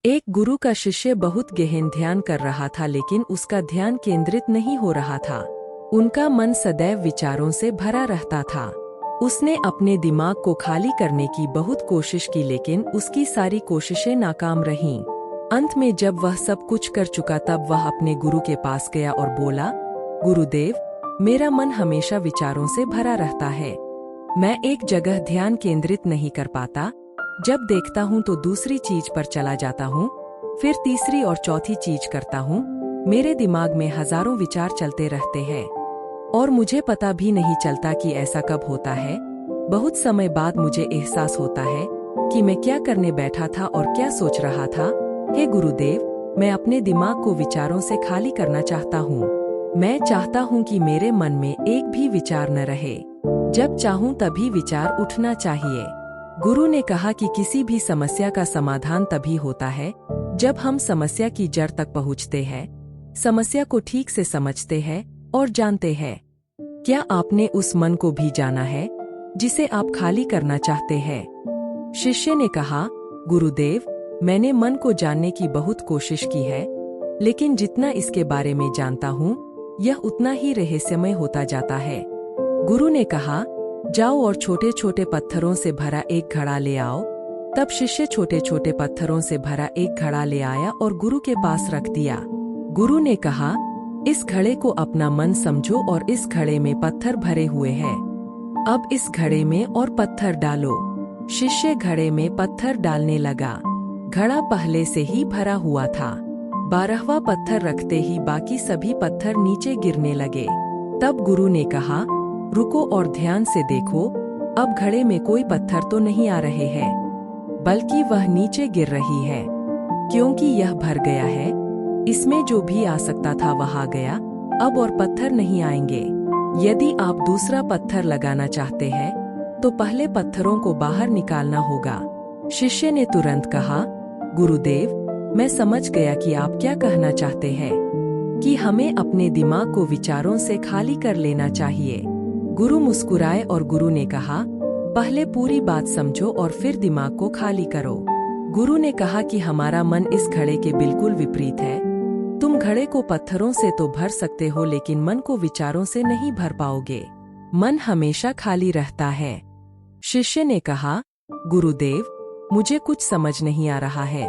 एक गुरु का शिष्य बहुत गहन ध्यान कर रहा था, लेकिन उसका ध्यान केंद्रित नहीं हो रहा था। उनका मन सदैव विचारों से भरा रहता था। उसने अपने दिमाग को खाली करने की बहुत कोशिश की, लेकिन उसकी सारी कोशिशें नाकाम रहीं। अंत में जब वह सब कुछ कर चुका, तब वह अपने गुरु के पास गया और बोला, गुरुदेव, मेरा मन हमेशा विचारों से भरा रहता है। मैं एक जगह ध्यान केंद्रित नहीं कर पाता। जब देखता हूँ तो दूसरी चीज पर चला जाता हूँ, फिर तीसरी और चौथी चीज करता हूँ। मेरे दिमाग में हजारों विचार चलते रहते हैं और मुझे पता भी नहीं चलता कि ऐसा कब होता है। बहुत समय बाद मुझे एहसास होता है कि मैं क्या करने बैठा था और क्या सोच रहा था। हे गुरुदेव, मैं अपने दिमाग को विचारों से खाली करना चाहता हूँ। मैं चाहता हूँ कि मेरे मन में एक भी विचार न रहे। जब चाहूँ तभी विचार उठना चाहिए। गुरु ने कहा कि किसी भी समस्या का समाधान तभी होता है जब हम समस्या की जड़ तक पहुँचते हैं, समस्या को ठीक से समझते हैं और जानते हैं। क्या आपने उस मन को भी जाना है जिसे आप खाली करना चाहते हैं? शिष्य ने कहा, गुरुदेव, मैंने मन को जानने की बहुत कोशिश की है, लेकिन जितना इसके बारे में जानता हूँ, यह उतना ही रहस्यमय होता जाता है। गुरु ने कहा, जाओ और छोटे छोटे पत्थरों से भरा एक घड़ा ले आओ। तब शिष्य छोटे छोटे पत्थरों से भरा एक घड़ा ले आया और गुरु के पास रख दिया। गुरु ने कहा, इस घड़े को अपना मन समझो और इस घड़े में पत्थर भरे हुए हैं। अब इस घड़े में और पत्थर डालो। शिष्य घड़े में पत्थर डालने लगा। घड़ा पहले से ही भरा हुआ था। 12वां पत्थर रखते ही बाकी सभी पत्थर नीचे गिरने लगे। तब गुरु ने कहा, रुको और ध्यान से देखो। अब घड़े में कोई पत्थर तो नहीं आ रहे हैं, बल्कि वह नीचे गिर रही है, क्योंकि यह भर गया है। इसमें जो भी आ सकता था वह आ गया। अब और पत्थर नहीं आएंगे। यदि आप दूसरा पत्थर लगाना चाहते हैं तो पहले पत्थरों को बाहर निकालना होगा। शिष्य ने तुरंत कहा, गुरुदेव, मैं समझ गया कि आप क्या कहना चाहते हैं, कि हमें अपने दिमाग को विचारों से खाली कर लेना चाहिए। गुरु मुस्कुराए और गुरु ने कहा, पहले पूरी बात समझो और फिर दिमाग को खाली करो। गुरु ने कहा कि हमारा मन इस घड़े के बिल्कुल विपरीत है। तुम घड़े को पत्थरों से तो भर सकते हो, लेकिन मन को विचारों से नहीं भर पाओगे। मन हमेशा खाली रहता है। शिष्य ने कहा, गुरुदेव, मुझे कुछ समझ नहीं आ रहा है।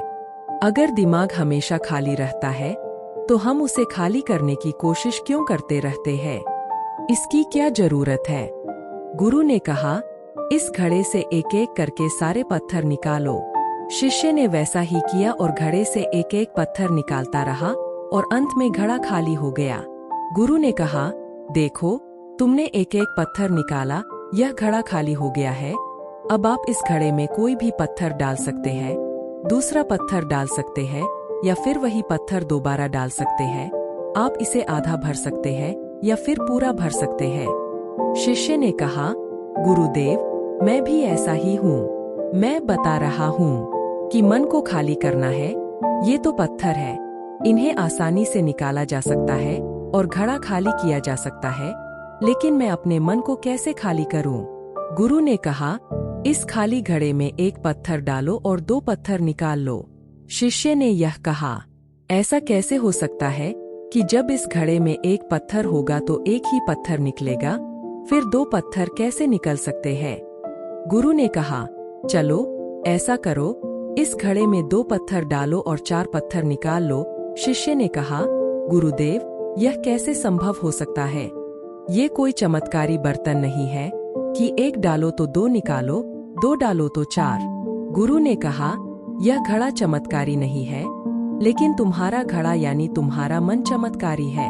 अगर दिमाग हमेशा खाली रहता है तो हम उसे खाली करने की कोशिश क्यों करते रहते हैं? इसकी क्या जरूरत है? गुरु ने कहा, इस घड़े से एक एक करके सारे पत्थर निकालो। शिष्य ने वैसा ही किया और घड़े से एक एक पत्थर निकालता रहा और अंत में घड़ा खाली हो गया। गुरु ने कहा, देखो, तुमने एक एक पत्थर निकाला, यह घड़ा खाली हो गया है। अब आप इस घड़े में कोई भी पत्थर डाल सकते हैं, दूसरा पत्थर डाल सकते हैं, या फिर वही पत्थर दोबारा डाल सकते हैं। आप इसे आधा भर सकते हैं या फिर पूरा भर सकते हैं। शिष्य ने कहा, गुरुदेव, मैं भी ऐसा ही हूँ। मैं बता रहा हूँ कि मन को खाली करना है। ये तो पत्थर है, इन्हें आसानी से निकाला जा सकता है और घड़ा खाली किया जा सकता है, लेकिन मैं अपने मन को कैसे खाली करूँ? गुरु ने कहा, इस खाली घड़े में एक पत्थर डालो और 2 पत्थर निकाल लो। शिष्य ने यह कहा, ऐसा कैसे हो सकता है कि जब इस घड़े में एक पत्थर होगा तो एक ही पत्थर निकलेगा, फिर 2 पत्थर कैसे निकल सकते हैं? गुरु ने कहा, चलो ऐसा करो, इस घड़े में 2 पत्थर डालो और 4 पत्थर निकाल लो। शिष्य ने कहा, गुरुदेव, यह कैसे संभव हो सकता है? ये कोई चमत्कारी बर्तन नहीं है कि 1 डालो तो 2 निकालो, 2 डालो तो 4। गुरु ने कहा, यह घड़ा चमत्कारी नहीं है, लेकिन तुम्हारा घड़ा यानी तुम्हारा मन चमत्कारी है।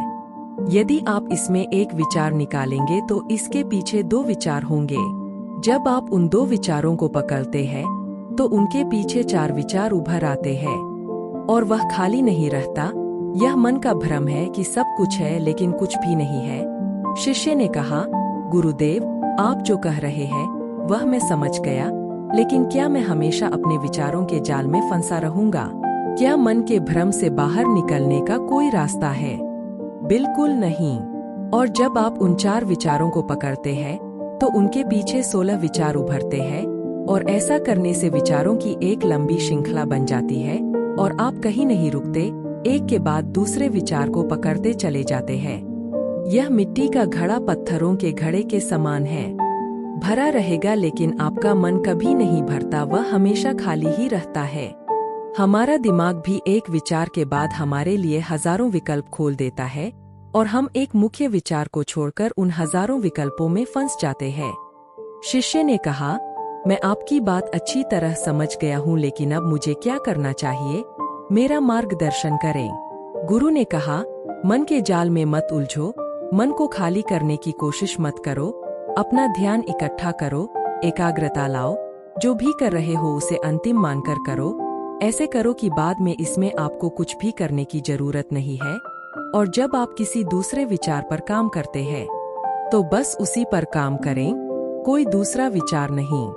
यदि आप इसमें एक विचार निकालेंगे तो इसके पीछे 2 विचार होंगे। जब आप उन 2 विचारों को पकड़ते हैं तो उनके पीछे 4 विचार उभर आते हैं और वह खाली नहीं रहता। यह मन का भ्रम है कि सब कुछ है लेकिन कुछ भी नहीं है। शिष्य ने कहा, गुरुदेव, आप जो कह रहे हैं वह मैं समझ गया, लेकिन क्या मैं हमेशा अपने विचारों के जाल में फंसा रहूंगा? क्या मन के भ्रम से बाहर निकलने का कोई रास्ता है? बिल्कुल नहीं। और जब आप उन 4 विचारों को पकड़ते हैं तो उनके पीछे 16 विचार उभरते हैं और ऐसा करने से विचारों की एक लंबी श्रृंखला बन जाती है और आप कहीं नहीं रुकते, एक के बाद दूसरे विचार को पकड़ते चले जाते हैं। यह मिट्टी का घड़ा पत्थरों के घड़े के समान है, भरा रहेगा लेकिन आपका मन कभी नहीं भरता, वह हमेशा खाली ही रहता है। हमारा दिमाग भी एक विचार के बाद हमारे लिए हजारों विकल्प खोल देता है और हम एक मुख्य विचार को छोड़कर उन हजारों विकल्पों में फंस जाते हैं। शिष्य ने कहा, मैं आपकी बात अच्छी तरह समझ गया हूँ, लेकिन अब मुझे क्या करना चाहिए? मेरा मार्गदर्शन करें। गुरु ने कहा, मन के जाल में मत उलझो, मन को खाली करने की कोशिश मत करो, अपना ध्यान इकट्ठा करो, एकाग्रता लाओ, जो भी कर रहे हो उसे अंतिम मानकर करो। ऐसे करो कि बाद में इसमें आपको कुछ भी करने की जरूरत नहीं है। और जब आप किसी दूसरे विचार पर काम करते हैं तो बस उसी पर काम करें, कोई दूसरा विचार नहीं।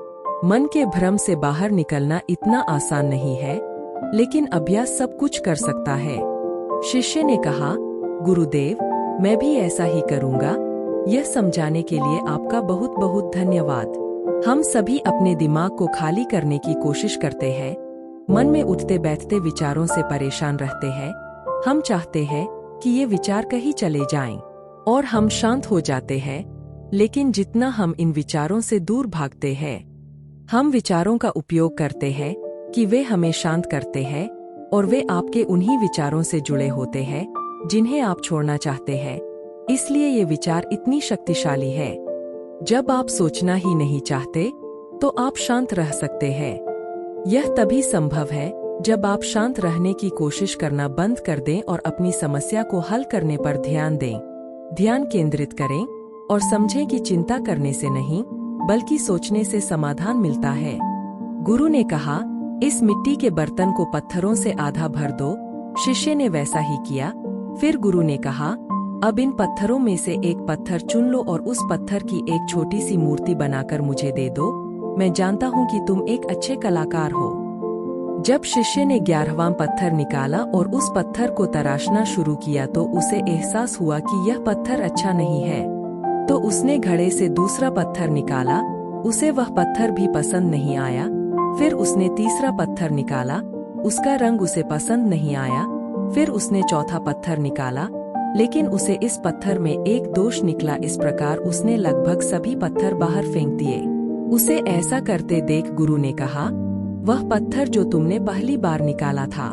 मन के भ्रम से बाहर निकलना इतना आसान नहीं है, लेकिन अभ्यास सब कुछ कर सकता है। शिष्य ने कहा, गुरुदेव, मैं भी ऐसा ही करूंगा। यह समझाने के लिए आपका बहुत बहुत धन्यवाद। हम सभी अपने दिमाग को खाली करने की कोशिश करते हैं, मन में उठते बैठते विचारों से परेशान रहते हैं। हम चाहते हैं कि ये विचार कहीं चले जाएं और हम शांत हो जाते हैं, लेकिन जितना हम इन विचारों से दूर भागते हैं, हम विचारों का उपयोग करते हैं कि वे हमें शांत करते हैं और वे आपके उन्हीं विचारों से जुड़े होते हैं जिन्हें आप छोड़ना चाहते हैं। इसलिए ये विचार इतनी शक्तिशाली है। जब आप सोचना ही नहीं चाहते तो आप शांत रह सकते हैं। यह तभी संभव है जब आप शांत रहने की कोशिश करना बंद कर दें और अपनी समस्या को हल करने पर ध्यान दें। ध्यान केंद्रित करें और समझें कि चिंता करने से नहीं बल्कि सोचने से समाधान मिलता है। गुरु ने कहा, इस मिट्टी के बर्तन को पत्थरों से आधा भर दो। शिष्य ने वैसा ही किया। फिर गुरु ने कहा, अब इन पत्थरों में से एक पत्थर चुन लो और उस पत्थर की एक छोटी सी मूर्ति बनाकर मुझे दे दो। मैं जानता हूँ कि तुम एक अच्छे कलाकार हो। जब शिष्य ने 11वां पत्थर निकाला और उस पत्थर को तराशना शुरू किया तो उसे एहसास हुआ कि यह पत्थर अच्छा नहीं है। तो उसने घड़े से दूसरा पत्थर निकाला, उसे वह पत्थर भी पसंद नहीं आया। फिर उसने तीसरा पत्थर निकाला, उसका रंग उसे पसंद नहीं आया। फिर उसने चौथा पत्थर निकाला, लेकिन उसे इस पत्थर में एक दोष निकला। इस प्रकार उसने लगभग सभी पत्थर बाहर फेंक दिए। उसे ऐसा करते देख गुरु ने कहा, वह पत्थर जो तुमने पहली बार निकाला था,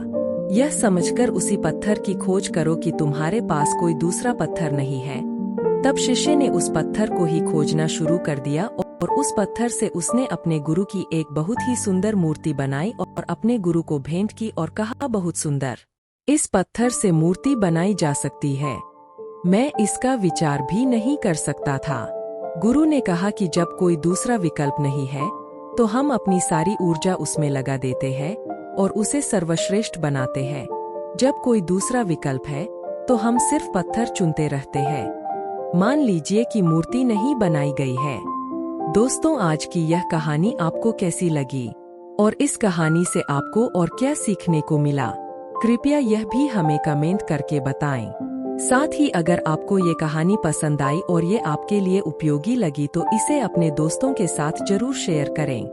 यह समझकर उसी पत्थर की खोज करो कि तुम्हारे पास कोई दूसरा पत्थर नहीं है। तब शिष्य ने उस पत्थर को ही खोजना शुरू कर दिया और उस पत्थर से उसने अपने गुरु की एक बहुत ही सुंदर मूर्ति बनाई और अपने गुरु को भेंट की और कहा, बहुत सुंदर, इस पत्थर से मूर्ति बनाई जा सकती है। मैं इसका विचार भी नहीं कर सकता था। गुरु ने कहा कि जब कोई दूसरा विकल्प नहीं है तो हम अपनी सारी ऊर्जा उसमें लगा देते हैं और उसे सर्वश्रेष्ठ बनाते हैं। जब कोई दूसरा विकल्प है तो हम सिर्फ पत्थर चुनते रहते हैं। मान लीजिए कि मूर्ति नहीं बनाई गई है। दोस्तों, आज की यह कहानी आपको कैसी लगी और इस कहानी से आपको और क्या सीखने को मिला? कृपया यह भी हमें कमेंट करके बताएं। साथ ही अगर आपको ये कहानी पसंद आई और ये आपके लिए उपयोगी लगी तो इसे अपने दोस्तों के साथ जरूर शेयर करें।